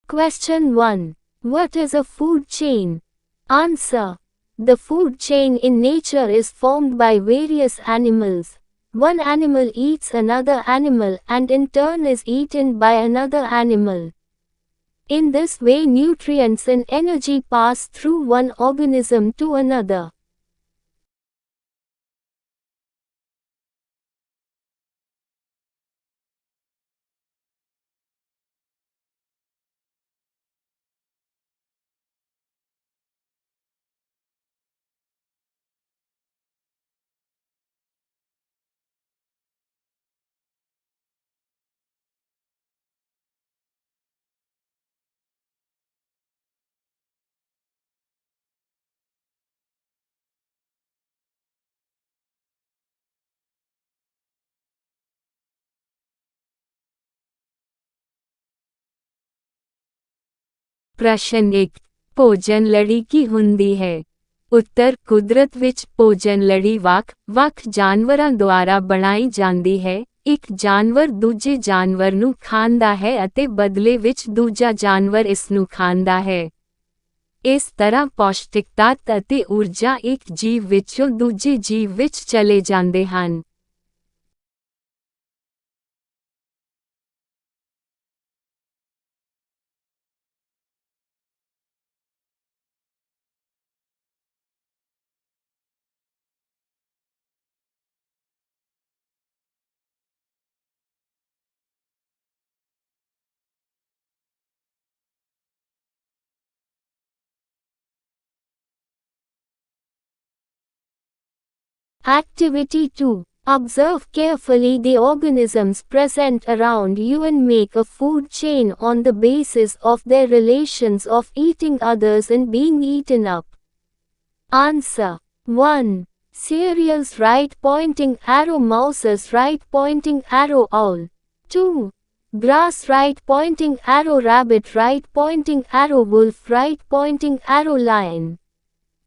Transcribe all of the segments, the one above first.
Question 1. What is a food chain? Answer. The food chain in nature is formed by various animals. One animal eats another animal and in turn is eaten by another animal. In this way nutrients and energy pass through one organism to another. ਪ੍ਰਸ਼ਨ 1 ਭੋਜਨ ਲੜੀ ਕੀ ਹੁੰਦੀ ਹੈ? ਉੱਤਰ ਕੁਦਰਤ ਵਿੱਚ ਭੋਜਨ ਲੜੀ ਵੱਖ-ਵੱਖ ਜਾਨਵਰਾਂ ਦੁਆਰਾ ਬਣਾਈ ਜਾਂਦੀ ਹੈ। ਇੱਕ ਜਾਨਵਰ ਦੂਜੇ ਜਾਨਵਰ ਨੂੰ ਖਾਂਦਾ ਹੈ ਅਤੇ ਬਦਲੇ ਵਿੱਚ ਦੂਜਾ ਜਾਨਵਰ ਇਸ ਨੂੰ ਖਾਂਦਾ ਹੈ। ਇਸ ਤਰ੍ਹਾਂ ਪੌਸ਼ਟਿਕ ਤੱਤ ਅਤੇ ਊਰਜਾ ਇੱਕ ਜੀਵ ਵਿੱਚੋਂ ਦੂਜੇ ਜੀਵ ਵਿੱਚ ਚਲੇ ਜਾਂਦੇ ਹਨ। Activity 2. Observe carefully the organisms present around you and make a food chain on the basis of their relations of eating others and being eaten up. Answer. 1. Cereals right pointing arrow, mouses right pointing arrow, owl. 2. Grass right pointing arrow, rabbit right pointing arrow, wolf right pointing arrow, lion.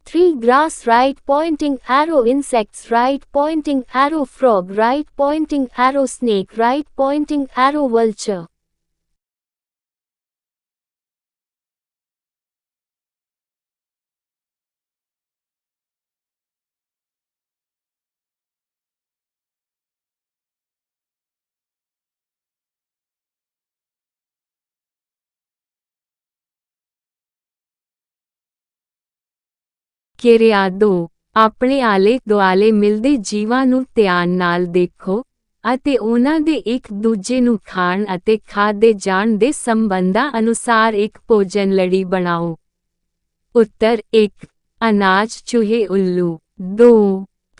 3. Grass right pointing arrow, insects right pointing arrow, frog right pointing arrow, snake right pointing arrow, vulture. ਕਿਰਿਆ 2 ਆਪਣੇ ਆਲੇ ਦੁਆਲੇ ਮਿਲਦੇ ਜੀਵਾਂ ਨੂੰ ਧਿਆਨ ਨਾਲ ਦੇਖੋ ਅਤੇ ਉਹਨਾਂ ਦੇ ਇੱਕ ਦੂਜੇ ਨੂੰ ਖਾਣ ਅਤੇ ਖਾਦੇ ਜਾਣ ਦੇ ਸੰਬੰਧਾਂ ਅਨੁਸਾਰ ਇੱਕ ਭੋਜਨ ਲੜੀ ਬਣਾਓ। ਉੱਤਰ 1 ਅਨਾਜ ਚੂਹੇ ਉੱਲੂ। 2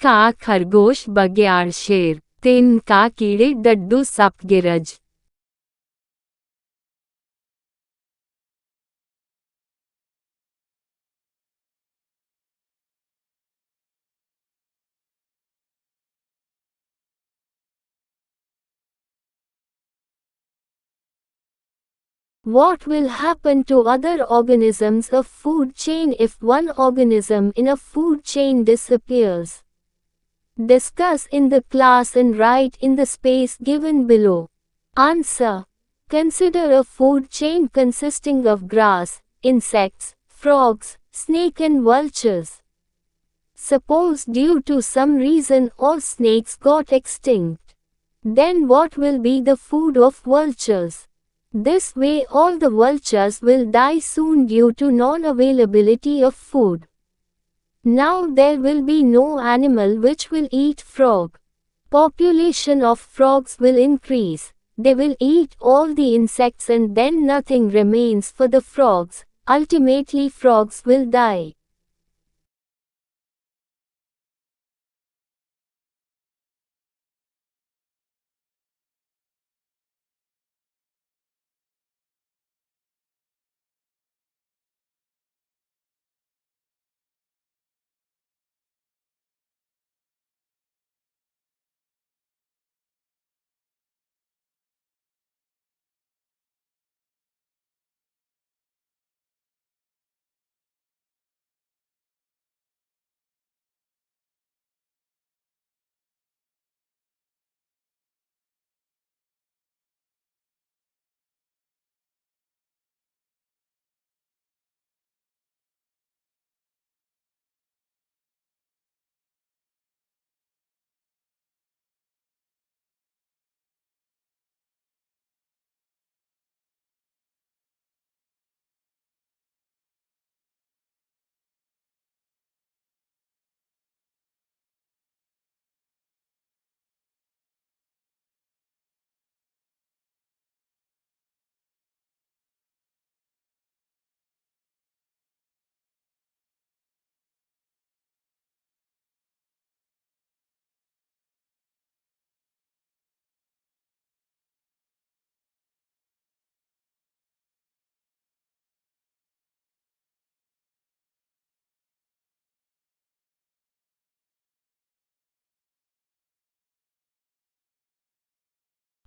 ਘਾਹ ਖਰਗੋਸ਼ ਬਘਿਆੜ ਸ਼ੇਰ। 3 ਘਾਹ ਕੀੜੇ ਡੱਡੂ ਸੱਪ ਗਿਰਝ। What will happen to other organisms of food chain if one organism in a food chain disappears? Discuss in the class and write in the space given below. Answer. Consider a food chain consisting of grass, insects, frogs, snake and vultures. Suppose due to some reason all snakes got extinct. Then what will be the food of vultures? This way all the vultures will die soon due to non-availability of food. Now there will be no animal which will eat frog. Population of frogs will increase. They will eat all the insects and then nothing remains for the frogs. Ultimately frogs will die.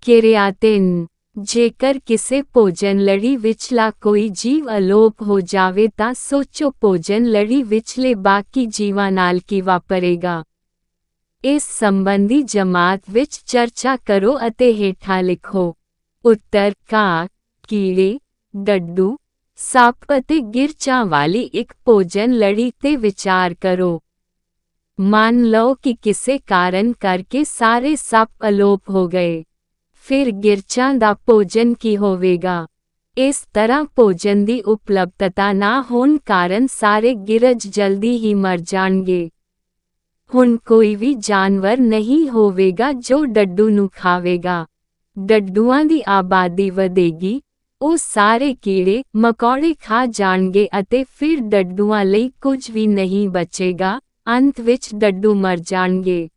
ਕਿਰਿਆ 3 ਜੇਕਰ ਕਿਸੇ ਭੋਜਨ ਲੜੀ ਵਿਚਲਾ ਕੋਈ ਜੀਵ ਅਲੋਪ ਹੋ ਜਾਵੇ ਤਾਂ ਸੋਚੋ ਭੋਜਨ ਲੜੀ ਵਿਚਲੇ ਬਾਕੀ ਜੀਵਾਂ ਨਾਲ ਕੀ ਵਾਪਰੇਗਾ। ਇਸ ਸੰਬੰਧੀ ਜਮਾਤ ਵਿੱਚ ਚਰਚਾ ਕਰੋ ਅਤੇ ਹੇਠਾਂ ਲਿਖੋ। ਉੱਤਰ ਘਾਹ, ਕੀੜੇ, ਡੱਡੂ, ਸੱਪ ਅਤੇ ਗਿਰਚਾਂ ਵਾਲੀ ਇੱਕ ਭੋਜਨ ਲੜੀ ਤੇ ਵਿਚਾਰ ਕਰੋ। ਮੰਨ ਲਓ ਕਿ ਕਿਸੇ ਕਾਰਨ ਕਰਕੇ ਸਾਰੇ ਸੱਪ ਅਲੋਪ ਹੋ ਗਏ। ਫਿਰ ਗਿਰਚਾਂ ਦਾ ਭੋਜਨ ਕੀ ਹੋਵੇਗਾ? ਇਸ ਤਰ੍ਹਾਂ ਭੋਜਨ ਦੀ ਉਪਲਬਧਤਾ ਨਾ ਹੋਣ ਕਾਰਨ ਸਾਰੇ ਗਿਰਝ ਜਲਦੀ ਹੀ ਮਰ ਜਾਣਗੇ। ਹੁਣ ਕੋਈ ਵੀ ਜਾਨਵਰ ਨਹੀਂ ਹੋਵੇਗਾ ਜੋ ਡੱਡੂ ਨੂੰ ਖਾਵੇਗਾ। ਡੱਡੂਆਂ ਦੀ ਆਬਾਦੀ ਵਧੇਗੀ, ਉਹ ਸਾਰੇ ਕੀੜੇ ਮਕੌੜੇ ਖਾ ਜਾਣਗੇ ਅਤੇ ਫਿਰ ਡੱਡੂਆਂ ਲਈ ਕੁਝ ਵੀ ਨਹੀਂ ਬਚੇਗਾ, ਅੰਤ ਵਿੱਚ ਡੱਡੂ ਮਰ ਜਾਣਗੇ।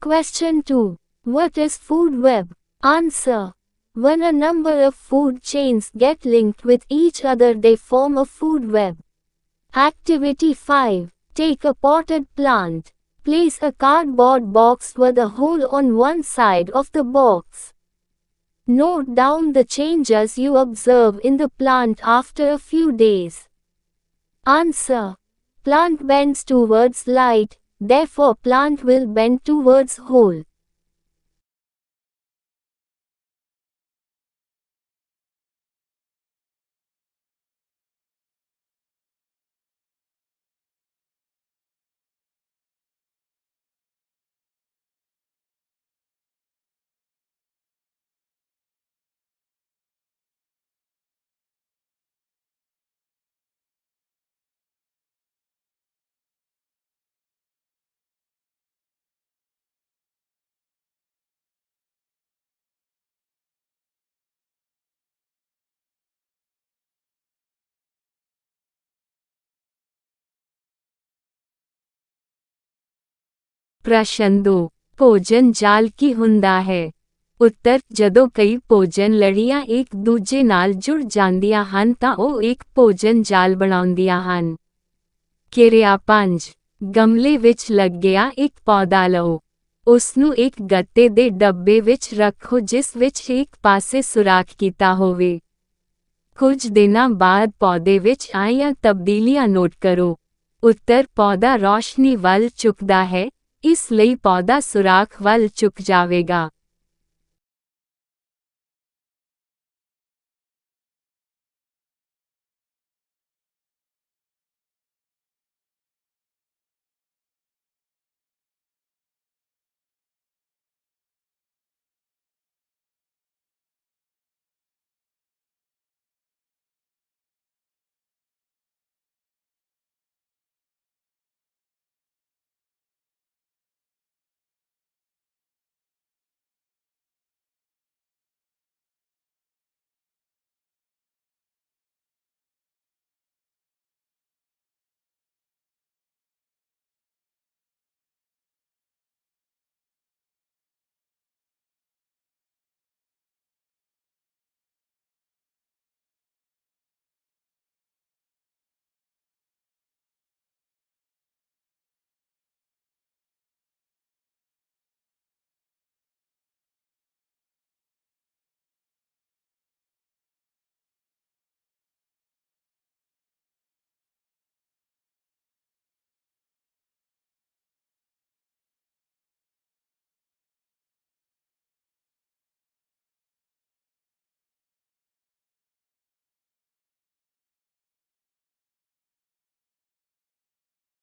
Question 2. What is food web? Answer. When a number of food chains get linked with each other, they form a food web. Activity 5. Take a potted plant. Place a cardboard box with a hole on one side of the box. Note down the changes you observe in the plant after a few days. Answer. Plant bends towards light, therefore plant will bend towards hole. ਪ੍ਰਸ਼ਨ 2 ਭੋਜਨ ਜਾਲ ਕੀ ਹੁੰਦਾ ਹੈ? ਉੱਤਰ ਜਦੋਂ ਕਈ ਭੋਜਨ ਲੜੀਆਂ ਇੱਕ ਦੂਜੇ ਨਾਲ ਜੁੜ ਜਾਂਦੀਆਂ ਹਨ ਤਾਂ ਉਹ ਇੱਕ ਭੋਜਨ ਜਾਲ ਬਣਾਉਂਦੀਆਂ ਹਨ। ਕਿਰਿਆ 5 ਗਮਲੇ ਵਿੱਚ ਲੱਗਿਆ ਇੱਕ ਪੌਦਾ ਲਓ। ਉਸ ਨੂੰ ਇੱਕ ਗੱਤੇ ਦੇ ਡੱਬੇ ਵਿੱਚ ਰੱਖੋ ਜਿਸ ਵਿੱਚ ਇੱਕ ਪਾਸੇ ਸੁਰਾਖ ਕੀਤਾ ਹੋਵੇ। ਕੁਝ ਦਿਨਾਂ ਬਾਅਦ ਪੌਦੇ ਵਿੱਚ ਆਈਆਂ ਤਬਦੀਲੀਆਂ ਨੋਟ ਕਰੋ। ਉੱਤਰ ਪੌਦਾ ਰੌਸ਼ਨੀ ਵੱਲ ਝੁਕਦਾ ਹੈ, ਇਸ ਲਈ ਪੌਦਾ ਸੁਰਾਖ ਵੱਲ ਝੁਕ ਜਾਵੇਗਾ।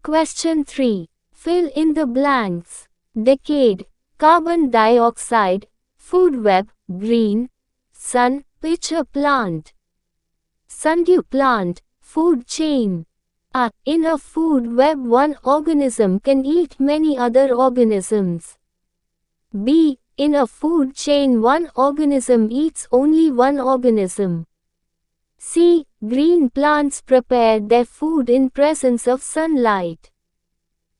Question 3. Fill in the blanks. Decade, carbon dioxide, food web, green, sun, pitcher plant. Sundew plant, food chain. A. In a food web one organism can eat many other organisms. B. In a food chain one organism eats only one organism. C. Green plants prepare their food in presence of sunlight.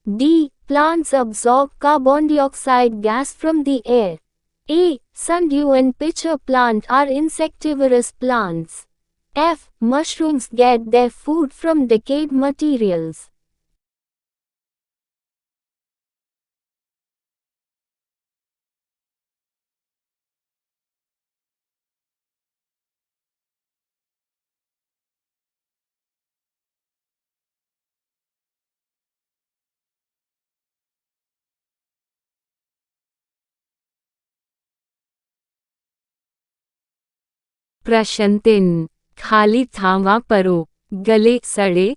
D. Plants absorb carbon dioxide gas from the air. A. Sundew and pitcher plant are insectivorous plants. F. Mushrooms get their food from decayed materials. प्रश्न 3 खाली थांवा परो गले सड़े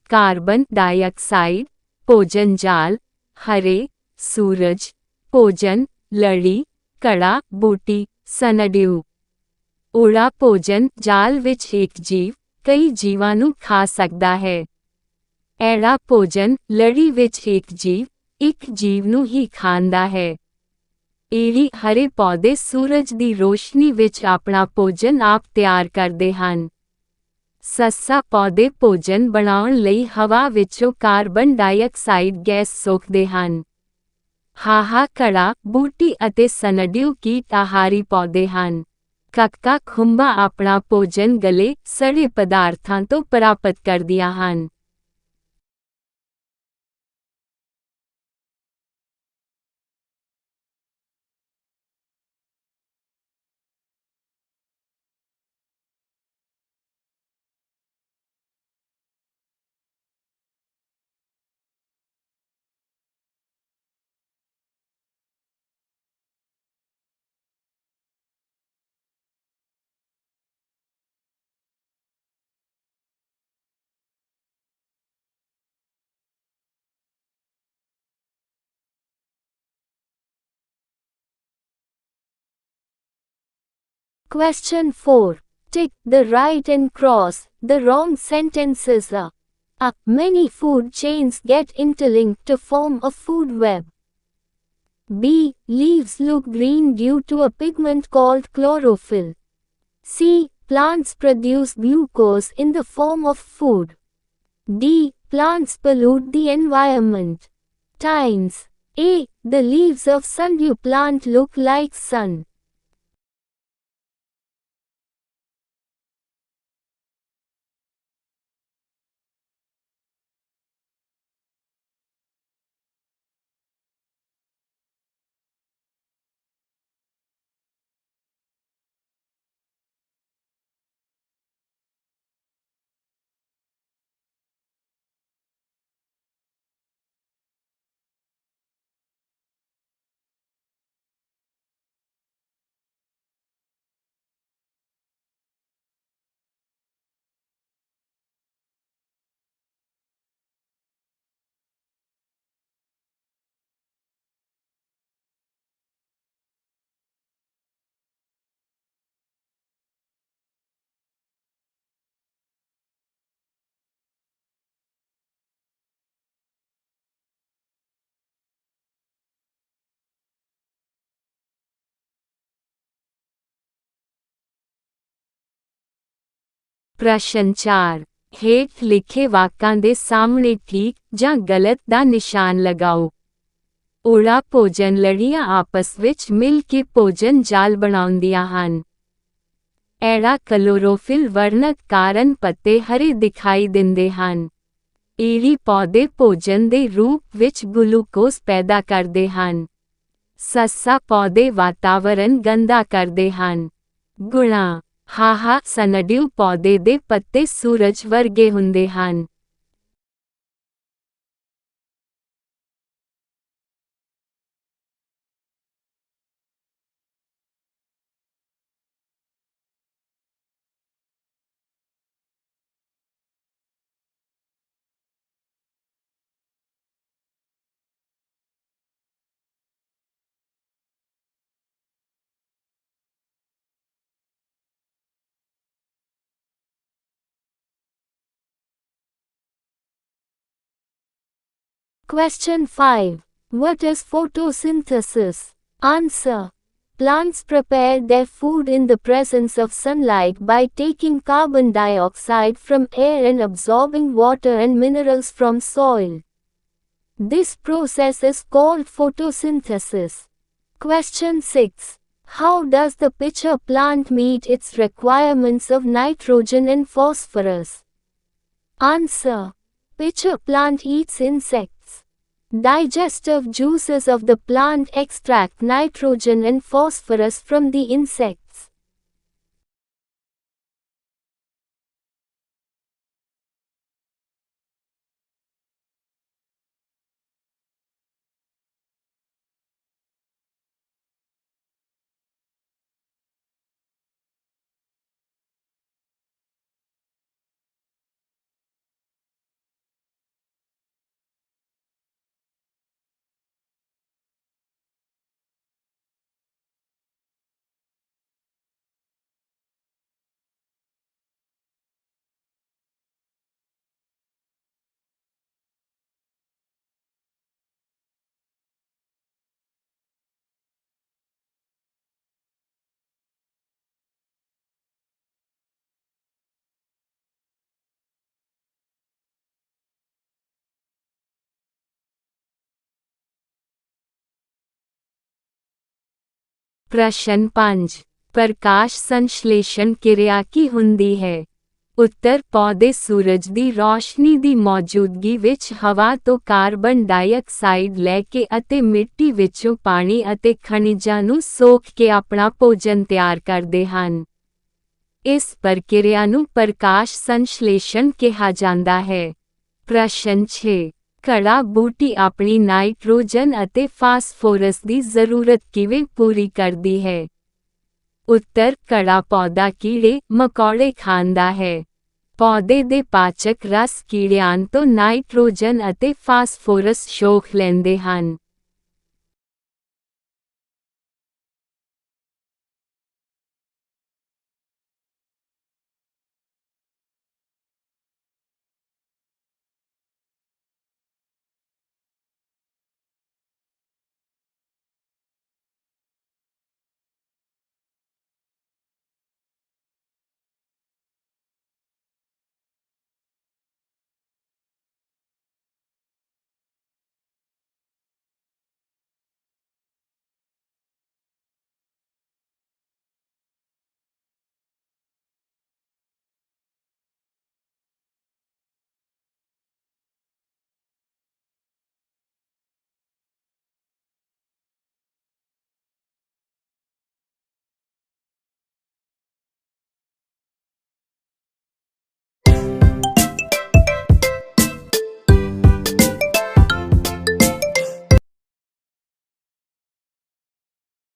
carbon dioxide भोजन जाल हरे सूरज भोजन लड़ी कड़ा बूटी सनड्यू उड़ा भोजन जाल विच एक जीव कई जीवां नूं खा सकदा है ऐड़ा भोजन लड़ी विच एक जीव एक जीव नूं ही खांदा है ਏੜੀ ਹਰੇ ਪੌਦੇ ਸੂਰਜ ਦੀ ਰੋਸ਼ਨੀ ਵਿੱਚ ਆਪਣਾ ਭੋਜਨ ਆਪ ਤਿਆਰ ਕਰਦੇ ਹਨ। ਸੱਸਾ ਪੌਦੇ ਭੋਜਨ ਬਣਾਉਣ ਲਈ ਹਵਾ ਵਿੱਚੋਂ ਕਾਰਬਨ ਡਾਈਆਕਸਾਈਡ ਗੈਸ ਸੋਖਦੇ ਹਨ। ਹਾਹਾ ਕੜਾ ਬੂਟੀ ਅਤੇ ਸਨਡਿਊ ਕੀਟ ਆਹਾਰੀ ਪੌਦੇ ਹਨ। ਕੱਕਾ ਖੁੰਭਾ ਆਪਣਾ ਭੋਜਨ ਗਲੇ ਸੜੇ ਪਦਾਰਥਾਂ ਤੋਂ ਪ੍ਰਾਪਤ ਕਰਦੀਆਂ ਹਨ। Question 4. Tick the right and cross the wrong sentences. A. Many food chains get interlinked to form a food web. B. Leaves look green due to a pigment called chlorophyll. C. Plants produce glucose in the form of food. D. Plants pollute the environment. Times. A. The leaves of sundew plant look like sun. प्रश्न 4 ਹੇਠ ਲਿਖੇ ਵਾਕਾਂ ਦੇ ਸਾਹਮਣੇ ਠੀਕ ਜਾਂ ਗਲਤ ਦਾ ਨਿਸ਼ਾਨ ਲਗਾਓ। ਉੜਾ ਭੋਜਨ ਲੜੀਆਂ ਆਪਸ ਵਿੱਚ ਮਿਲ ਕੇ ਭੋਜਨ ਜਾਲ ਬਣਾਉਂਦੀਆਂ ਹਨ। ਐੜਾ ਕਲੋਰੋਫਿਲ ਵਰਣਕ ਕਾਰਨ ਪੱਤੇ ਹਰੇ ਦਿਖਾਈ ਦਿੰਦੇ ਹਨ। ਏੜੀ ਪੌਦੇ ਭੋਜਨ ਦੇ ਰੂਪ ਵਿੱਚ ਗਲੂਕੋਜ਼ ਪੈਦਾ ਕਰਦੇ ਹਨ। ਸੱਸਾ ਪੌਦੇ ਵਾਤਾਵਰਣ ਗੰਦਾ ਕਰਦੇ ਹਨ। ਗੁਣਾ ਹਾਹਾ ਸਨਡਿਊ ਪੌਦੇ ਦੇ ਪੱਤੇ ਸੂਰਜ ਵਰਗੇ ਹੁੰਦੇ ਹਨ। Question 5. What is photosynthesis? Answer. Plants prepare their food in the presence of sunlight by taking carbon dioxide from air and absorbing water and minerals from soil. This process is called photosynthesis. Question 6. How does the pitcher plant meet its requirements of nitrogen and phosphorus? Answer. Pitcher plant eats insects. Digestive juices of the plant extract nitrogen and phosphorus from the insects. प्रश्न 5 प्रकाश संश्लेषण ਕਿਰਿਆ ਕੀ ਹੁੰਦੀ ਹੈ? ਉੱਤਰ ਪੌਦੇ ਸੂਰਜ ਦੀ ਰੌਸ਼ਨੀ ਦੀ ਮੌਜੂਦਗੀ ਵਿੱਚ ਹਵਾ ਤੋਂ ਕਾਰਬਨ ਡਾਈਆਕਸਾਈਡ ਲੈ ਕੇ ਅਤੇ ਮਿੱਟੀ ਵਿੱਚੋਂ ਪਾਣੀ ਅਤੇ ਖਣਿਜਾਂ ਨੂੰ ਸੋਖ ਕੇ ਆਪਣਾ ਭੋਜਨ ਤਿਆਰ ਕਰਦੇ ਹਨ। ਇਸ ਪ੍ਰਕਿਰਿਆ ਨੂੰ ਪ੍ਰਕਾਸ਼ ਸੰਸ਼ਲੇਸ਼ਣ ਕਿਹਾ ਜਾਂਦਾ ਹੈ। ਪ੍ਰਸ਼ਨ 6 ਘੜਾ ਬੂਟੀ ਆਪਣੀ ਨਾਈਟ੍ਰੋਜਨ ਅਤੇ ਫਾਸਫੋਰਸ ਦੀ ਜ਼ਰੂਰਤ ਕਿਵੇਂ ਪੂਰੀ ਕਰਦੀ ਹੈ? ਉੱਤਰ ਘੜਾ ਪੌਦਾ ਕੀੜੇ ਮਕੌੜੇ ਖਾਂਦਾ ਹੈ। ਪੌਦੇ ਦੇ ਪਾਚਕ ਰਸ ਕੀੜਿਆਂ ਤੋਂ ਨਾਈਟ੍ਰੋਜਨ ਅਤੇ ਫਾਸਫੋਰਸ ਸੋਖ ਲੈਂਦੇ ਹਨ।